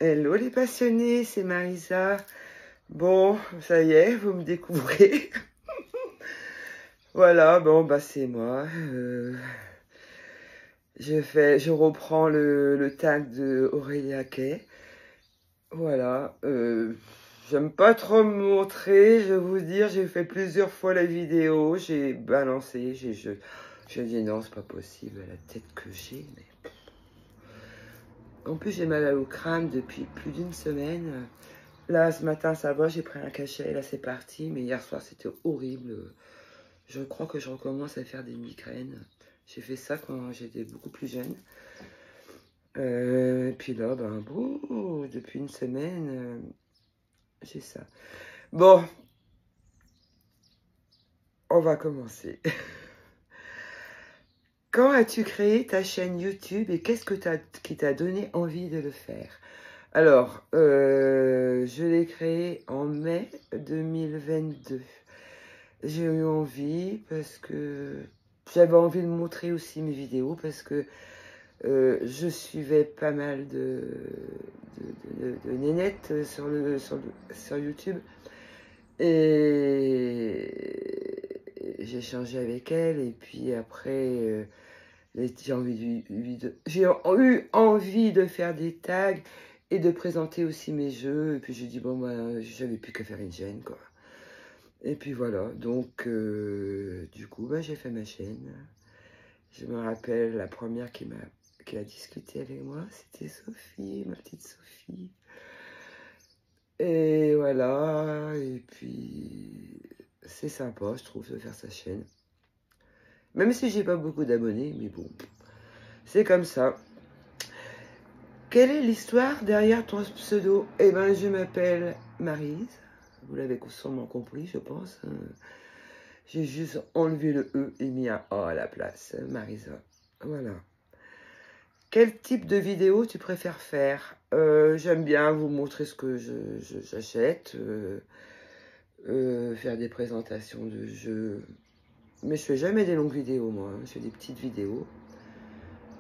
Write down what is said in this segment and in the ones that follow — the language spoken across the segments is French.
Hello les passionnés, c'est Marisa. Bon, ça y est, vous me découvrez. Voilà, bon, bah c'est moi. Je reprends le tag de Aurélia Kay. Voilà. J'aime pas trop me montrer, je vais vous dire, j'ai fait plusieurs fois la vidéo, j'ai balancé, je dis non, c'est pas possible, la tête que j'ai, mais... En plus, j'ai mal au crâne depuis plus d'une semaine. Là, ce matin, ça va, j'ai pris un cachet, là, c'est parti. Mais hier soir, c'était horrible. Je crois que je recommence à faire des migraines. J'ai fait ça quand j'étais beaucoup plus jeune. Et puis là, ben, bon, depuis une semaine, j'ai ça. Bon, on va commencer. Quand as-tu créé ta chaîne YouTube et qu'est-ce qui t'a donné envie de le faire? Alors, je l'ai créé en mai 2022. J'ai eu envie parce que j'avais envie de montrer aussi mes vidéos parce que je suivais pas mal de nénettes sur YouTube et j'ai échangé avec elles et puis après j'ai eu envie de faire des tags et de présenter aussi mes jeux et puis j'ai dit bon bah j'avais plus qu'à faire une chaîne quoi. Et puis voilà, donc du coup, bah, j'ai fait ma chaîne. Je me rappelle, la première qui a discuté avec moi, c'était Sophie, ma petite Sophie. Et voilà, et puis c'est sympa, je trouve, de faire sa chaîne. Même si j'ai pas beaucoup d'abonnés, mais bon, c'est comme ça. Quelle est l'histoire derrière ton pseudo? Eh ben, je m'appelle Maryse. Vous l'avez sûrement compris, je pense. J'ai juste enlevé le E et mis un A à la place. Marisa. Voilà. Quel type de vidéo tu préfères faire? J'aime bien vous montrer ce que j'achète. Faire des présentations de jeux. Mais je fais jamais des longues vidéos, moi. Je fais des petites vidéos.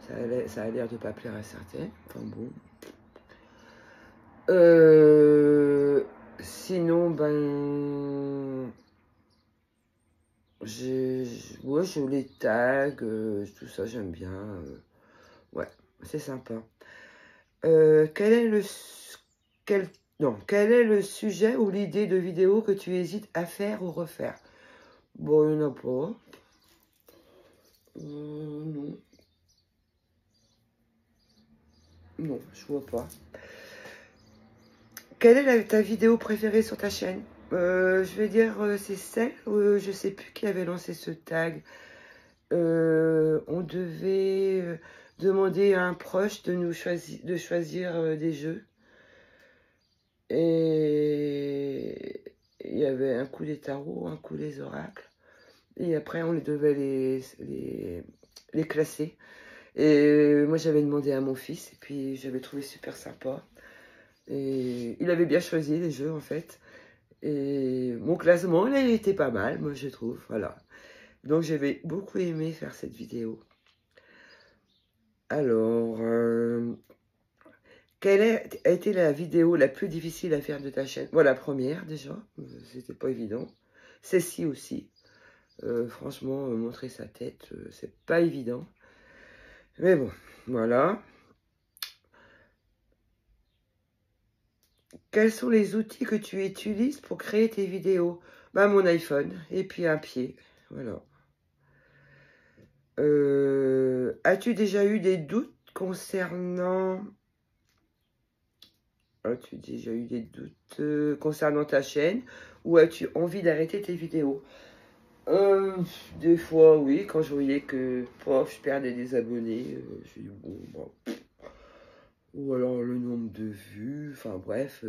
Ça a l'air de pas plaire à certains. Enfin bon. Sinon, ben... Ouais, je les tag, tout ça, j'aime bien. Ouais, c'est sympa. Quel est quel est le sujet ou l'idée de vidéo que tu hésites à faire ou refaire? Bon, il n'y en a pas. Non. Non, je vois pas. Quelle est ta vidéo préférée sur ta chaîne? Je vais dire, c'est celle où je sais plus qui avait lancé ce tag. On devait demander à un proche de choisir des jeux. Et il y avait un coup des tarots, un coup des oracles. Et après, on devait les classer. Et moi, j'avais demandé à mon fils, et puis j'avais trouvé super sympa. Et il avait bien choisi les jeux, en fait. Et mon classement, là, il était pas mal, moi, je trouve. Voilà. Donc, j'avais beaucoup aimé faire cette vidéo. Alors, quelle a été la vidéo la plus difficile à faire de ta chaîne? Bon, la première, déjà. C'était pas évident. Celle-ci aussi. Franchement, montrer sa tête, c'est pas évident. Mais bon, voilà. Quels sont les outils que tu utilises pour créer tes vidéos? Bah, mon iPhone et puis un pied. Voilà. As-tu déjà eu des doutes concernant... As-tu déjà eu des doutes concernant ta chaîne? Ou as-tu envie d'arrêter tes vidéos? Des fois, oui, quand je voyais que je perdais des abonnés, je dis bon, bah, ou alors le nombre de vues, enfin bref.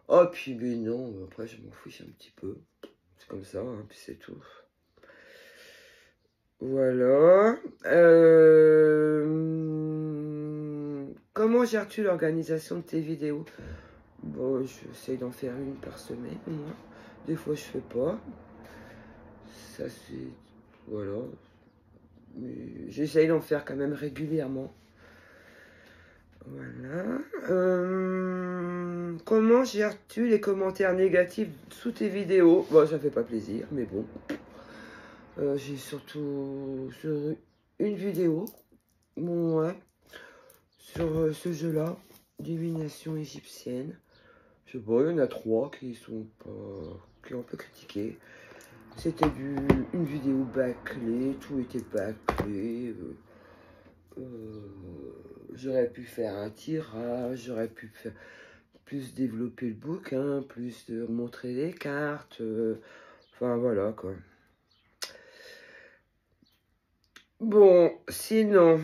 Oh, puis mais non, après je m'en fiche un petit peu. C'est comme ça, hein, puis c'est tout. Voilà. Comment gères-tu l'organisation de tes vidéos? Bon, j'essaie d'en faire une par semaine, moi. Des fois, je fais pas. Ça, c'est... Voilà. Mais j'essaye d'en faire quand même régulièrement. Voilà. Sinon, j'ai reçu les commentaires négatifs sous tes vidéos. Bon, ça fait pas plaisir, mais bon. J'ai surtout sur une vidéo, bon, ouais, sur ce jeu-là, divination égyptienne. Je sais pas, il y en a 3 qui sont pas, qui ont un peu critiqué. C'était une vidéo bâclée, tout était bâclé. J'aurais pu faire un tirage, j'aurais pu faire plus développer le bouquin, plus montrer les cartes. Enfin voilà quoi. Bon, sinon,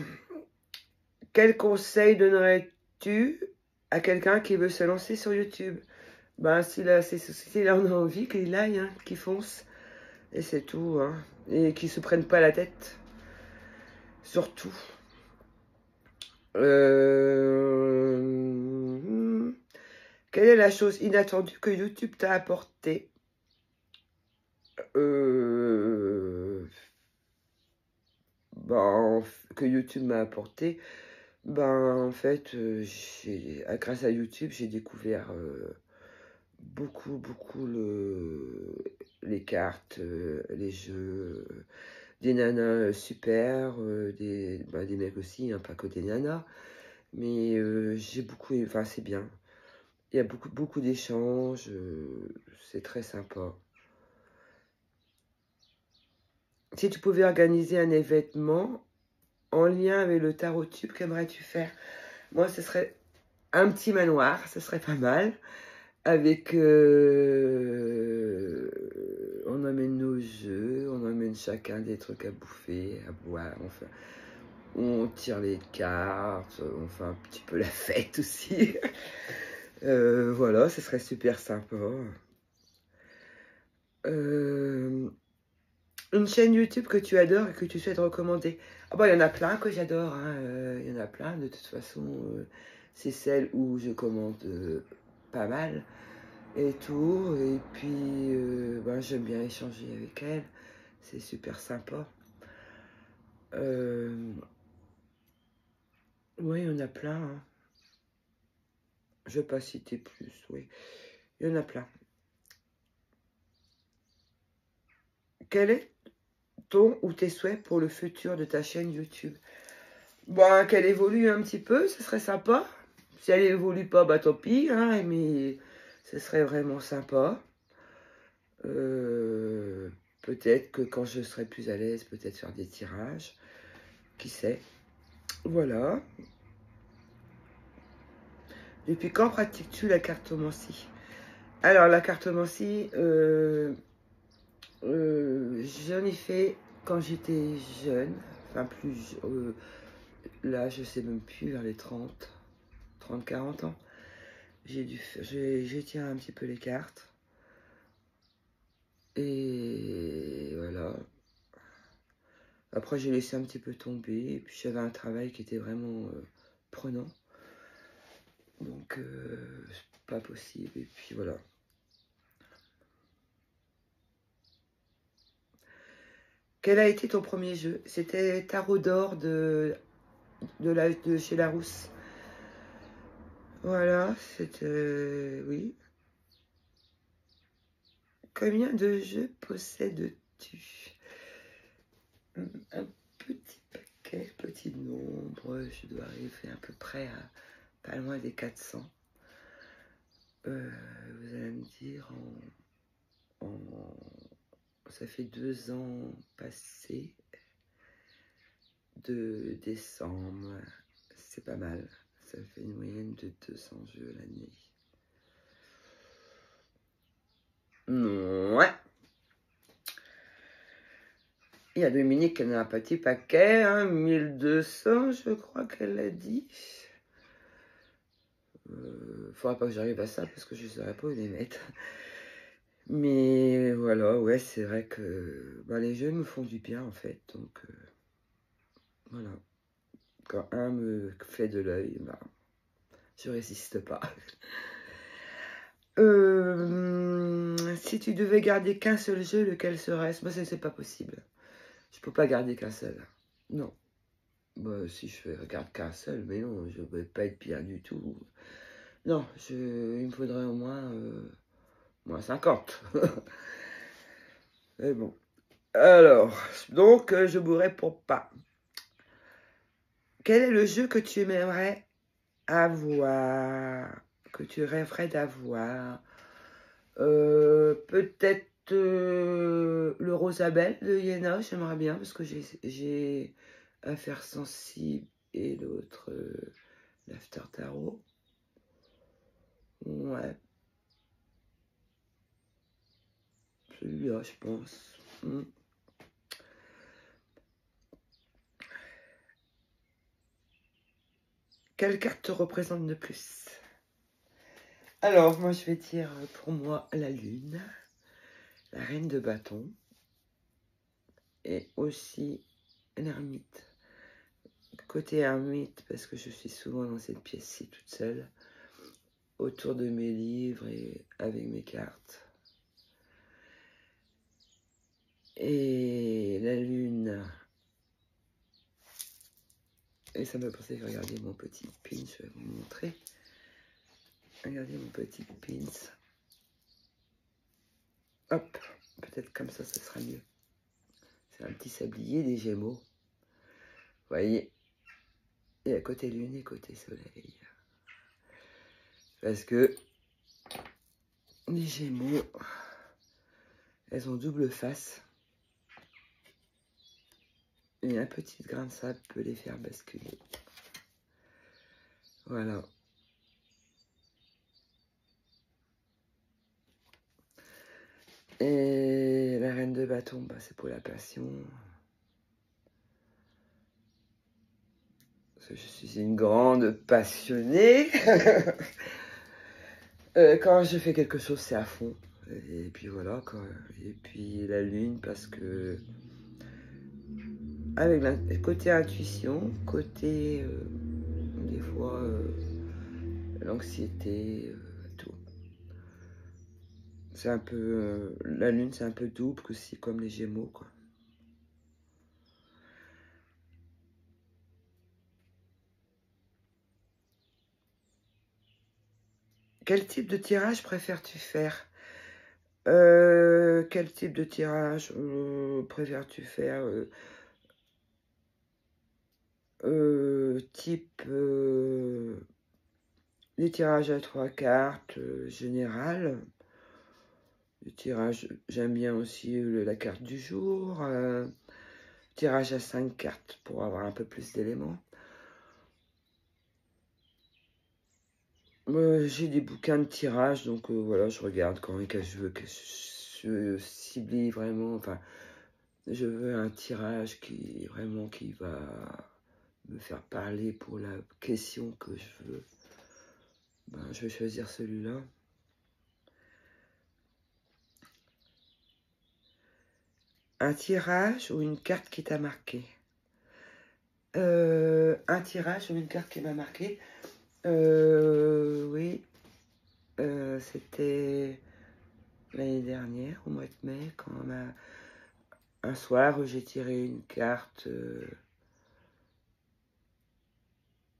quel conseil donnerais-tu à quelqu'un qui veut se lancer sur YouTube? Ben, s'il en a envie, qu'il aille, hein, qu'il fonce. Et c'est tout, hein. Et qu'il se prenne pas la tête. Surtout. Quelle est la chose inattendue que YouTube t'a apporté? Ben, que YouTube m'a apporté. Ben, en fait, grâce à YouTube, j'ai découvert beaucoup les cartes, les jeux, des nanas super, des mecs aussi, hein, pas que des nanas. Mais j'ai beaucoup, enfin c'est bien. Il y a beaucoup d'échanges, c'est très sympa. Si tu pouvais organiser un événement en lien avec le tarot tube, qu'aimerais-tu faire? Moi, ce serait un petit manoir, ce serait pas mal. Avec, on emmène nos jeux, on emmène chacun des trucs à bouffer, à boire, enfin, on tire les cartes, on fait un petit peu la fête aussi. Voilà, ce serait super sympa. Une chaîne YouTube que tu adores et que tu souhaites recommander? Ah bah, il y en a plein que j'adore, hein. Il y en a plein, de toute façon, c'est celle où je commente pas mal et tout. Et puis, ben, j'aime bien échanger avec elle, c'est super sympa. Oui, il y en a plein, hein. Je ne vais pas citer plus, oui. Il y en a plein. Quel est ton ou tes souhaits pour le futur de ta chaîne YouTube? Bon, qu'elle évolue un petit peu, ce serait sympa. Si elle évolue pas, bah tant pis, hein, mais ce serait vraiment sympa. Peut-être que quand je serai plus à l'aise, peut-être faire des tirages. Qui sait? Voilà. Depuis quand pratiques-tu la cartomancie? Alors, la cartomancie, j'en ai fait quand j'étais jeune. Enfin, plus... là, je sais même plus, vers les 30, 40 ans. J'ai tiré un petit peu les cartes. Et voilà. Après, j'ai laissé un petit peu tomber. Et puis, j'avais un travail qui était vraiment prenant. Donc, c'est pas possible. Et puis, voilà. Quel a été ton premier jeu? C'était Tarot d'or de chez Larousse. Voilà, c'était... oui. Combien de jeux possèdes-tu? Un petit paquet, petit nombre. Je dois arriver à peu près à pas loin des 400. Vous allez me dire, ça fait 2 ans passés de décembre. C'est pas mal. Ça fait une moyenne de 200 jeux l'année. Ouais. Il y a Dominique qui en a un petit paquet, hein, 1200, je crois qu'elle l'a dit. Faudra pas que j'arrive à ça parce que je ne saurais pas où les mettre. Mais voilà, ouais, c'est vrai que bah, les jeux me font du bien en fait. Donc voilà. Quand un me fait de l'œil, bah, je résiste pas. Si tu devais garder qu'un seul jeu, lequel serait-ce? Moi, c'est pas possible. Je peux pas garder qu'un seul. Non. Bah, si je regarde qu'un seul, mais non, je vais pas être bien du tout. Non, il me faudrait au moins 50. Mais bon. Alors, donc, je vous réponds pas. Quel est le jeu que tu aimerais avoir, que tu rêverais d'avoir? Peut-être le Rosabelle de Iéna, j'aimerais bien, parce que j'ai Affaires sensibles et l'autre, l'After Tarot. Ouais. Celui-là, je pense. Quelle carte te représente le plus? Alors, moi, je vais dire pour moi la Lune, la Reine de bâton et aussi l'ermite. Côté ermite, parce que je suis souvent dans cette pièce-ci toute seule, autour de mes livres et avec mes cartes. Et la Lune. Et ça me pensait, regardez mon petit pin, je vais vous montrer. Regardez mon petit pin. Hop, peut-être comme ça, ce sera mieux. C'est un petit sablier des Gémeaux. Vous voyez? Et à côté Lune et côté Soleil. Parce que les Gémeaux, elles ont double face. Et un petit grain de sable peut les faire basculer. Voilà. Et la Reine de bâton, bah, c'est pour la passion. Parce que je suis une grande passionnée. Quand je fais quelque chose, c'est à fond. Et puis voilà, quoi. Et puis la Lune, parce que avec côté intuition, côté des fois l'anxiété, tout. C'est un peu la Lune, c'est un peu double aussi, comme les Gémeaux, quoi. Quel type de tirage préfères-tu faire? Quel type de tirage préfères-tu faire? Type les tirages à 3 cartes général. Le tirage, j'aime bien aussi la carte du jour. Tirage à 5 cartes pour avoir un peu plus d'éléments. J'ai des bouquins de tirage, donc voilà, je regarde quand je veux que je cible vraiment. Enfin, je veux un tirage qui va me faire parler pour la question que je veux. Ben, je vais choisir celui-là. Un tirage ou une carte qui t'a marqué? Un tirage ou une carte qui m'a marqué? Oui. C'était l'année dernière, au mois de mai, quand un soir, j'ai tiré une carte.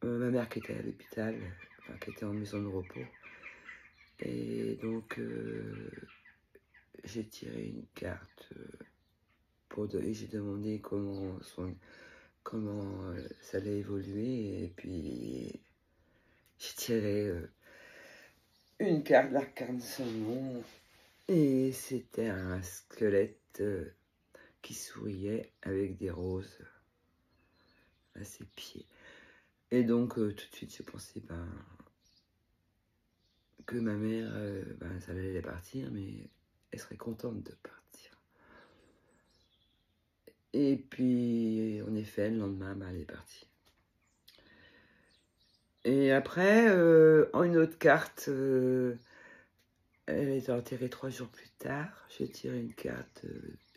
Ma mère qui était à l'hôpital, enfin, qui était en maison de repos. Et donc, j'ai tiré une carte et j'ai demandé comment ça allait évoluer. Et puis, j'ai tiré une carte d'arcane de son nom. Et c'était un squelette qui souriait avec des roses à ses pieds. Et donc, tout de suite, j'ai pensé que ma mère, ça allait partir, mais elle serait contente de partir. Et puis, en effet, le lendemain, elle est partie. Et après, en une autre carte, elle est enterrée 3 jours plus tard. J'ai tiré une carte,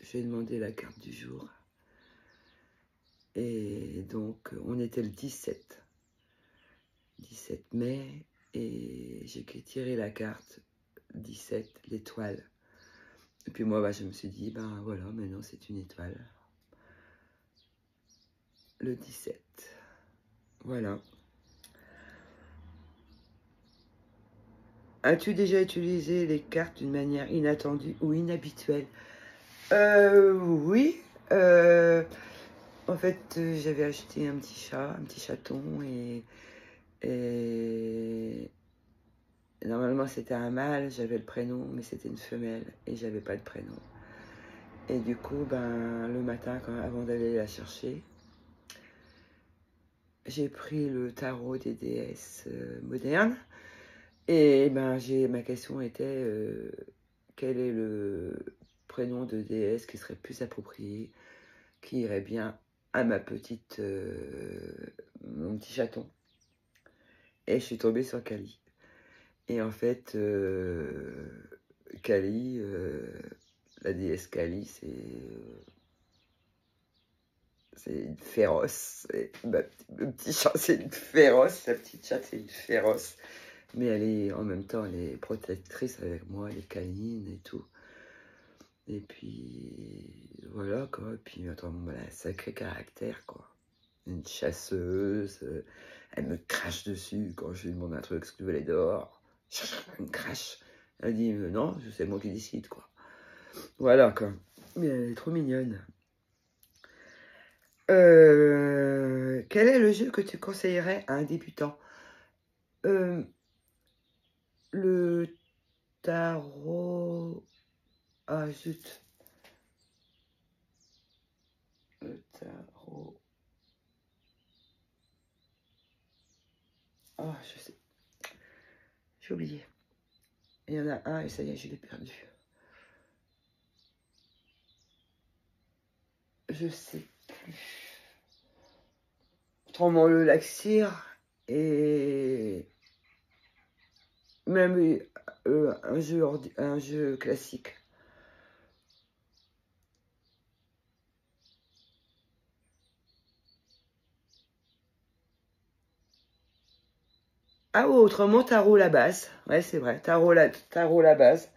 j'ai demandé la carte du jour. Et donc, on était le 17 mai, et j'ai tiré la carte 17, l'étoile. Et puis moi, je me suis dit, voilà, maintenant c'est une étoile. Le 17. Voilà. As-tu déjà utilisé les cartes d'une manière inattendue ou inhabituelle? Oui. En fait, j'avais acheté un petit chat, un petit chaton, et normalement c'était un mâle, j'avais le prénom, mais c'était une femelle et j'avais pas de prénom. Et du coup, ben, le matin, avant d'aller la chercher, j'ai pris le tarot des déesses modernes. Et ben, ma question était quel est le prénom de déesse qui serait plus approprié, qui irait bien à mon petit chaton. Et je suis tombée sur Kali. Et en fait, Kali, la déesse Kali, c'est une féroce. Le petit chat, c'est une féroce. La petite chatte, c'est une féroce. Mais en même temps, elle est protectrice avec moi, elle est câline et tout. Et puis, voilà, quoi. Et puis, attends, elle a un sacré caractère, quoi. Une chasseuse. Elle me crache dessus quand je lui demande un truc, ce que tu veux aller dehors. Elle me crache. Elle dit, non, c'est moi qui décide, quoi. Voilà, quoi. Mais elle est trop mignonne. Quel est le jeu que tu conseillerais à un débutant? Le tarot... Ah, zut. Le tarot... Ah, je sais. J'ai oublié. Il y en a un et ça y est, je l'ai perdu. Je sais plus. Autrement, le laxir et même un jeu classique. Ah, autrement, tarot la base. Ouais, c'est vrai. Tarot la base.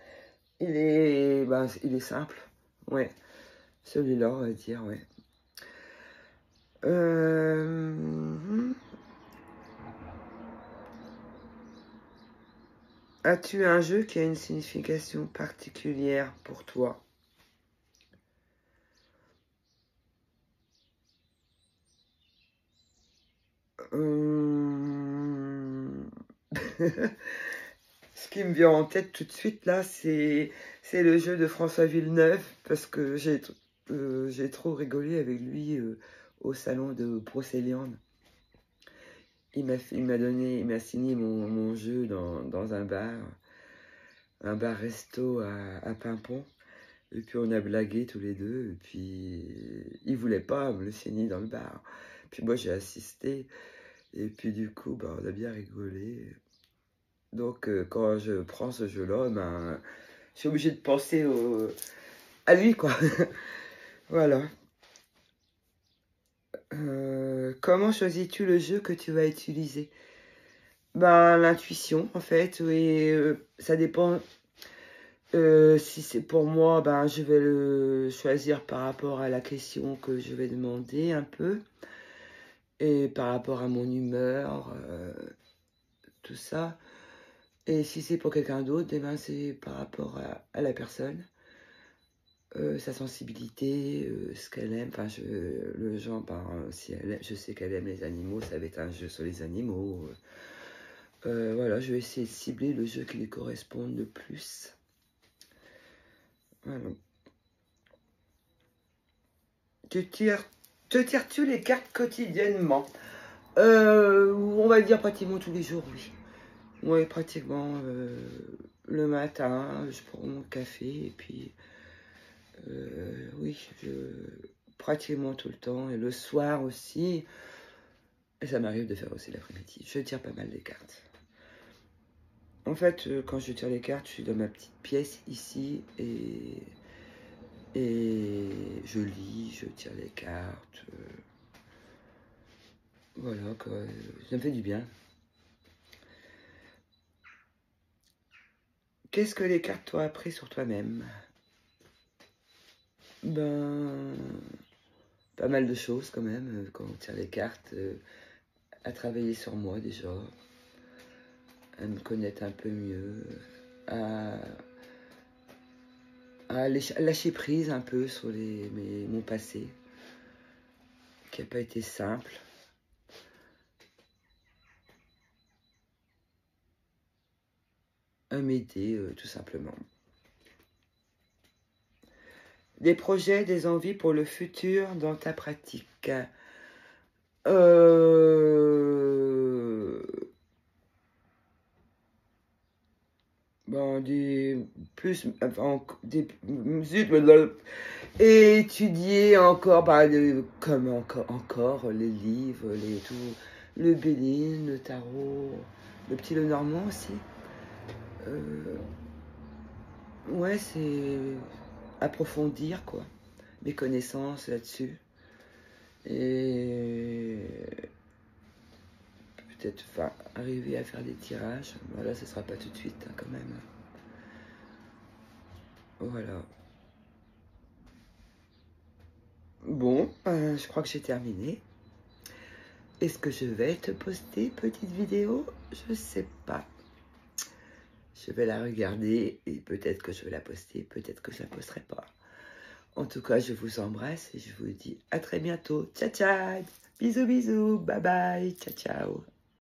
Il est simple. Ouais. Celui-là, on va dire, ouais. As-tu un jeu qui a une signification particulière pour toi? Ce qui me vient en tête tout de suite là, c'est le jeu de François Villeneuve, parce que j'ai trop rigolé avec lui au salon de Brocéliande. Il m'a signé mon jeu dans un bar resto à Pimpon. Et puis on a blagué tous les deux, et puis il voulait pas me le signer dans le bar. Puis moi j'ai assisté, et puis du coup bah, on a bien rigolé. Donc quand je prends ce jeu-là, ben, je suis obligée de penser à lui, quoi. Voilà. Comment choisis-tu le jeu que tu vas utiliser? Ben, l'intuition, en fait, oui, ça dépend. Si c'est pour moi, ben, je vais le choisir par rapport à la question que je vais demander un peu. Et par rapport à mon humeur, tout ça. Et si c'est pour quelqu'un d'autre, eh ben, c'est par rapport à la personne. Sa sensibilité, ce qu'elle aime, enfin le genre, si je sais qu'elle aime les animaux, ça va être un jeu sur les animaux. Voilà, je vais essayer de cibler le jeu qui lui corresponde le plus. Voilà. Te tires-tu les cartes quotidiennement? On va dire pratiquement tous les jours, oui. Oui, pratiquement le matin, je prends mon café et puis oui, pratiquement tout le temps. Et le soir aussi. Et ça m'arrive de faire aussi l'après-midi. Je tire pas mal les cartes. En fait, quand je tire les cartes, je suis dans ma petite pièce ici et je lis, je tire les cartes. Voilà, quoi. Ça me fait du bien. Qu'est-ce que les cartes t'ont appris sur toi-même? Ben, pas mal de choses quand même, quand on tire les cartes, à travailler sur moi déjà, à me connaître un peu mieux, à lâcher prise un peu sur mon passé, qui n'a pas été simple. À m'aider, tout simplement. Des projets, des envies pour le futur dans ta pratique. Bon, étudier encore, comme encore les livres, tout, le Béline, le tarot, le petit Lenormand aussi. Ouais, c'est approfondir quoi, mes connaissances là-dessus. Et peut-être arriver à faire des tirages. Voilà, ce sera pas tout de suite hein, quand même. Voilà. Bon, je crois que j'ai terminé. Est-ce que je vais te poster petite vidéo? Je sais pas. Je vais la regarder et peut-être que je vais la poster, peut-être que je la posterai pas. En tout cas, je vous embrasse et je vous dis à très bientôt. Ciao, ciao. Bisous, bisous. Bye, bye. Ciao, ciao.